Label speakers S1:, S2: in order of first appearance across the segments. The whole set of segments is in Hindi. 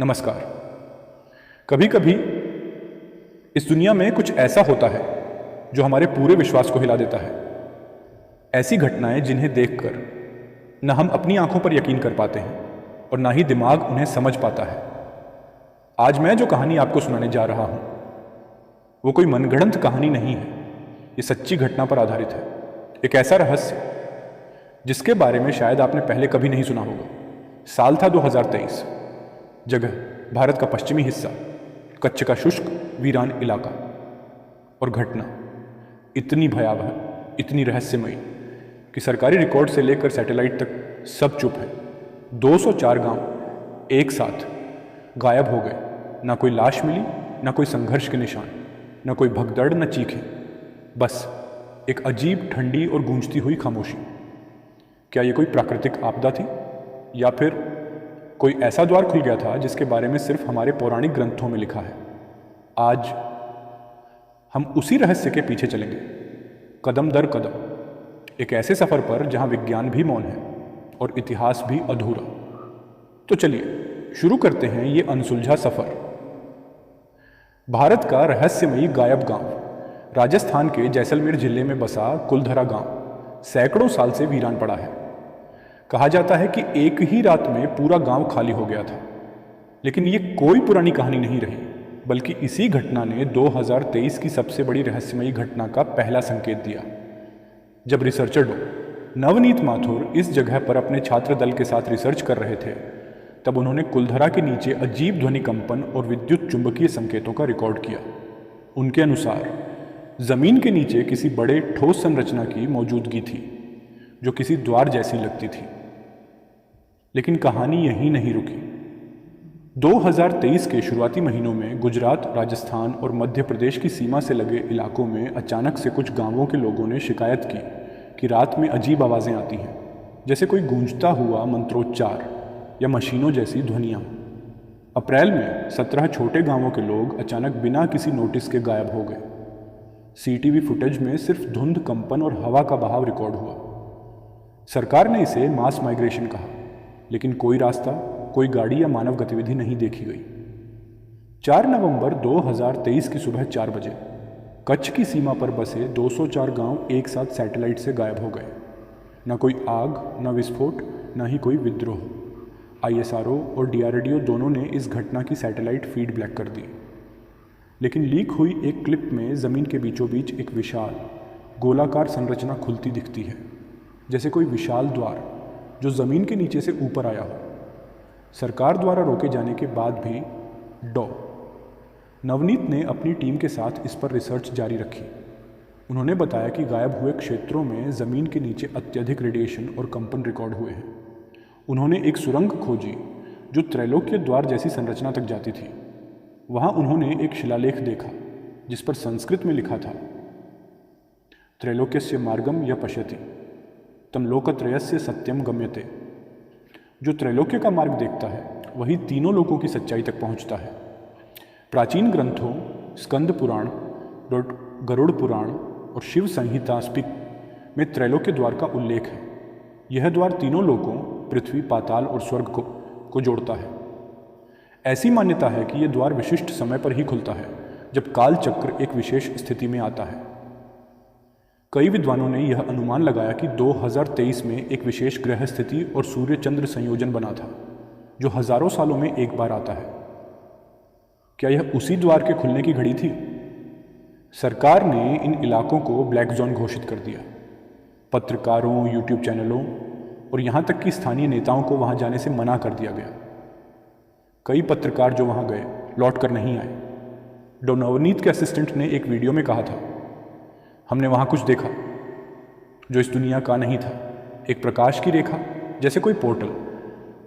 S1: नमस्कार। कभी कभी इस दुनिया में कुछ ऐसा होता है जो हमारे पूरे विश्वास को हिला देता है। ऐसी घटनाएं जिन्हें देखकर न हम अपनी आंखों पर यकीन कर पाते हैं और ना ही दिमाग उन्हें समझ पाता है। आज मैं जो कहानी आपको सुनाने जा रहा हूं वो कोई मनगढ़ंत कहानी नहीं है। ये सच्ची घटना पर आधारित है। एक ऐसा रहस्य जिसके बारे में शायद आपने पहले कभी नहीं सुना होगा। साल था 2023। जगह भारत का पश्चिमी हिस्सा, कच्छ का शुष्क वीरान इलाका। और घटना इतनी भयावह, इतनी रहस्यमयी कि सरकारी रिकॉर्ड से लेकर सैटेलाइट तक सब चुप है। 204 गांव एक साथ गायब हो गए। ना कोई लाश मिली, ना कोई संघर्ष के निशान, ना कोई भगदड़, न चीखें। बस एक अजीब, ठंडी और गूंजती हुई खामोशी। क्या ये कोई प्राकृतिक आपदा थी या फिर कोई ऐसा द्वार खुल गया था जिसके बारे में सिर्फ हमारे पौराणिक ग्रंथों में लिखा है? आज हम उसी रहस्य के पीछे चलेंगे, कदम दर कदम, एक ऐसे सफर पर जहां विज्ञान भी मौन है और इतिहास भी अधूरा। तो चलिए शुरू करते हैं ये अनसुलझा सफर। भारत का रहस्यमयी गायब गांव, राजस्थान के जैसलमेर जिले में बसा कुलधरा गांव सैकड़ों साल से वीरान पड़ा है। कहा जाता है कि एक ही रात में पूरा गांव खाली हो गया था। लेकिन ये कोई पुरानी कहानी नहीं रही, बल्कि इसी घटना ने 2023 की सबसे बड़ी रहस्यमयी घटना का पहला संकेत दिया। जब रिसर्चर नवनीत माथुर इस जगह पर अपने छात्र दल के साथ रिसर्च कर रहे थे, तब उन्होंने कुलधरा के नीचे अजीब ध्वनि कंपन और विद्युत चुंबकीय संकेतों का रिकॉर्ड किया। उनके अनुसार जमीन के नीचे किसी बड़े ठोस संरचना की मौजूदगी थी जो किसी द्वार जैसी लगती थी। लेकिन कहानी यहीं नहीं रुकी। 2023 के शुरुआती महीनों में गुजरात, राजस्थान और मध्य प्रदेश की सीमा से लगे इलाकों में अचानक से कुछ गांवों के लोगों ने शिकायत की कि रात में अजीब आवाज़ें आती हैं, जैसे कोई गूंजता हुआ मंत्रोच्चार या मशीनों जैसी ध्वनियाँ। अप्रैल में 17 छोटे गांवों के लोग अचानक बिना किसी नोटिस के गायब हो गए। सीटीवी फुटेज में सिर्फ धुंध, कंपन और हवा का बहाव रिकॉर्ड हुआ। सरकार ने इसे मास माइग्रेशन कहा, लेकिन कोई रास्ता, कोई गाड़ी या मानव गतिविधि नहीं देखी गई। 4 नवंबर 2023 की सुबह 4 बजे कच्छ की सीमा पर बसे 204 गांव एक साथ सैटेलाइट से गायब हो गए। न कोई आग, न विस्फोट, न ही कोई विद्रोह। आईएसआरओ और डीआरडीओ दोनों ने इस घटना की सैटेलाइट फीड ब्लैक कर दी। लेकिन लीक हुई एक क्लिप में ज़मीन के बीचों बीच एक विशाल गोलाकार संरचना खुलती दिखती है, जैसे कोई विशाल द्वार जो ज़मीन के नीचे से ऊपर आया हो। सरकार द्वारा रोके जाने के बाद भी नवनीत ने अपनी टीम के साथ इस पर रिसर्च जारी रखी। उन्होंने बताया कि गायब हुए क्षेत्रों में ज़मीन के नीचे अत्यधिक रेडिएशन और कंपन रिकॉर्ड हुए हैं। उन्होंने एक सुरंग खोजी जो त्रैलोक्य द्वार जैसी संरचना तक जाती थी। वहाँ उन्होंने एक शिलालेख देखा जिस पर संस्कृत में लिखा था, त्रैलोक्यस्य मार्गम य पश्यति तम लोकत्रयस्य सत्यम गम्यते। जो त्रैलोक्य का मार्ग देखता है वही तीनों लोकों की सच्चाई तक पहुंचता है। प्राचीन ग्रंथों स्कंद पुराण, गरुड़ पुराण और शिव संहितास्पिक में त्रैलोक्य द्वार का उल्लेख है। यह द्वार तीनों लोकों, पृथ्वी, पाताल और स्वर्ग को जोड़ता है। ऐसी मान्यता है कि यह द्वार विशिष्ट समय पर ही खुलता है, जब काल चक्र एक विशेष स्थिति में आता है। कई विद्वानों ने यह अनुमान लगाया कि 2023 में एक विशेष ग्रह स्थिति और सूर्य चंद्र संयोजन बना था जो हजारों सालों में एक बार आता है। क्या यह उसी द्वार के खुलने की घड़ी थी? सरकार ने इन इलाकों को ब्लैक जोन घोषित कर दिया। पत्रकारों, यूट्यूब चैनलों और यहाँ तक कि स्थानीय नेताओं को वहाँ जाने से मना कर दिया गया। कई पत्रकार जो वहाँ गए लौट कर नहीं आए। नवनीत के असिस्टेंट ने एक वीडियो में कहा था, हमने वहाँ कुछ देखा जो इस दुनिया का नहीं था। एक प्रकाश की रेखा जैसे कोई पोर्टल,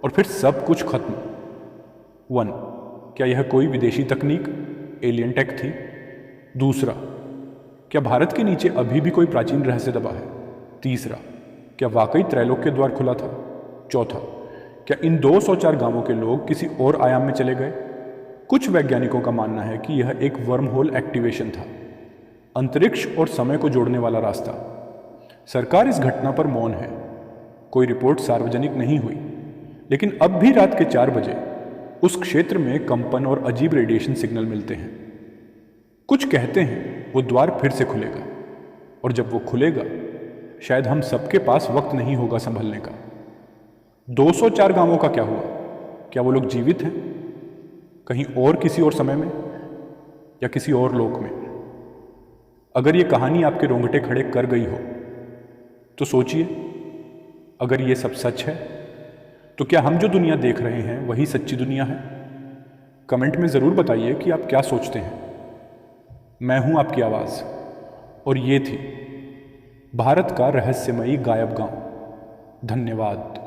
S1: और फिर सब कुछ खत्म। 1. क्या यह कोई विदेशी तकनीक, एलियन टेक थी? 2. क्या भारत के नीचे अभी भी कोई प्राचीन रहस्य दबा है? 3. क्या वाकई त्रैलोक्य द्वार खुला था? 4. क्या इन 204 गांवों के लोग किसी और आयाम में चले गए? कुछ वैज्ञानिकों का मानना है कि यह एक वर्म होल एक्टिवेशन था, अंतरिक्ष और समय को जोड़ने वाला रास्ता। सरकार इस घटना पर मौन है। कोई रिपोर्ट सार्वजनिक नहीं हुई, लेकिन अब भी रात के 4 बजे उस क्षेत्र में कंपन और अजीब रेडिएशन सिग्नल मिलते हैं। कुछ कहते हैं वो द्वार फिर से खुलेगा, और जब वो खुलेगा शायद हम सबके पास वक्त नहीं होगा संभलने का। 204 गांवों का क्या हुआ? क्या वो लोग जीवित हैं कहीं और, किसी और समय में, या किसी और लोक में? अगर ये कहानी आपके रोंगटे खड़े कर गई हो तो सोचिए, अगर ये सब सच है तो क्या हम जो दुनिया देख रहे हैं वही सच्ची दुनिया है? कमेंट में ज़रूर बताइए कि आप क्या सोचते हैं। मैं हूं आपकी आवाज़, और ये थी भारत का रहस्यमयी गायब गांव। धन्यवाद।